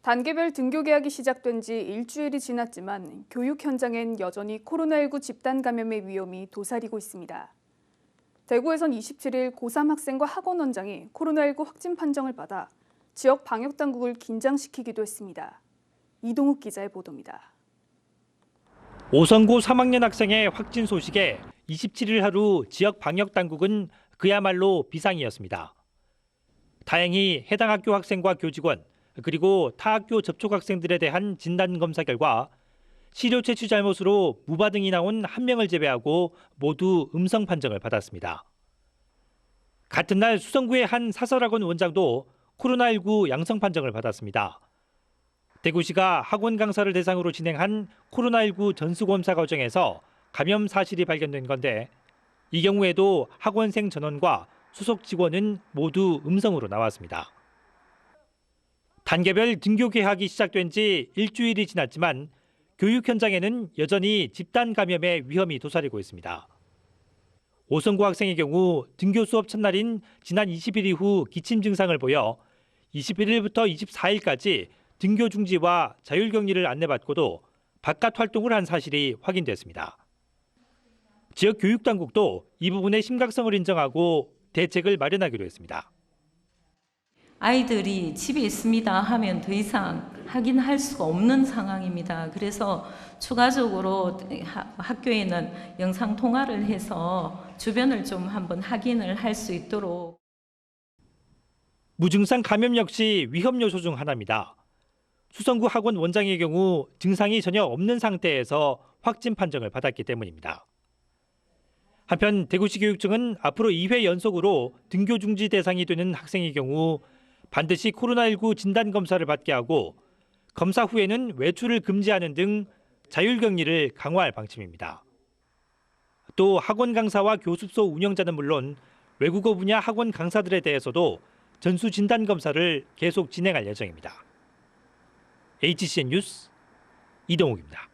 단계별 등교 개학이 시작된 지 일주일이 지났지만 교육 현장엔 여전히 코로나19 집단 감염의 위험이 도사리고 있습니다. 대구에선 27일 고3 학생과 학원 원장이 코로나19 확진 판정을 받아 지역 방역 당국을 긴장시키기도 했습니다. 이동욱 기자의 보도입니다. 오성고 3학년 학생의 확진 소식에 27일 하루 지역 방역 당국은 그야말로 비상이었습니다. 다행히 해당 학교 학생과 교직원, 그리고 타 학교 접촉 학생들에 대한 진단검사 결과 시료 채취 잘못으로 무반응이 나온 1명을 제외하고 모두 음성 판정을 받았습니다. 같은 날 수성구의 한 사설학원 원장도 코로나19 양성 판정을 받았습니다. 대구시가 학원 강사를 대상으로 진행한 코로나19 전수검사 과정에서 감염 사실이 발견된 건데 이 경우에도 학원생 전원과 소속 직원은 모두 음성으로 나왔습니다. 단계별 등교 개학이 시작된 지 일주일이 지났지만 교육 현장에는 여전히 집단 감염의 위험이 도사리고 있습니다. 오성고 학생의 경우 등교 수업 첫날인 지난 20일 이후 기침 증상을 보여 21일부터 24일까지 등교 중지와 자율격리를 안내받고도 바깥 활동을 한 사실이 확인됐습니다. 지역 교육당국도 이 부분의 심각성을 인정하고 대책을 마련하기로 했습니다. 아이들이 집에 있습니다 하면 더 이상 확인할 수가 없는 상황입니다. 그래서 추가적으로 학교에는 영상 통화를 해서 주변을 좀 한번 확인을 할 수 있도록. 무증상 감염 역시 위험 요소 중 하나입니다. 수성구 학원 원장의 경우 증상이 전혀 없는 상태에서 확진 판정을 받았기 때문입니다. 한편 대구시 교육청은 앞으로 2회 연속으로 등교 중지 대상이 되는 학생의 경우 반드시 코로나19 진단검사를 받게 하고 검사 후에는 외출을 금지하는 등 자율격리를 강화할 방침입니다. 또 학원 강사와 교습소 운영자는 물론 외국어 분야 학원 강사들에 대해서도 전수 진단검사를 계속 진행할 예정입니다. HCN 뉴스 이동욱입니다.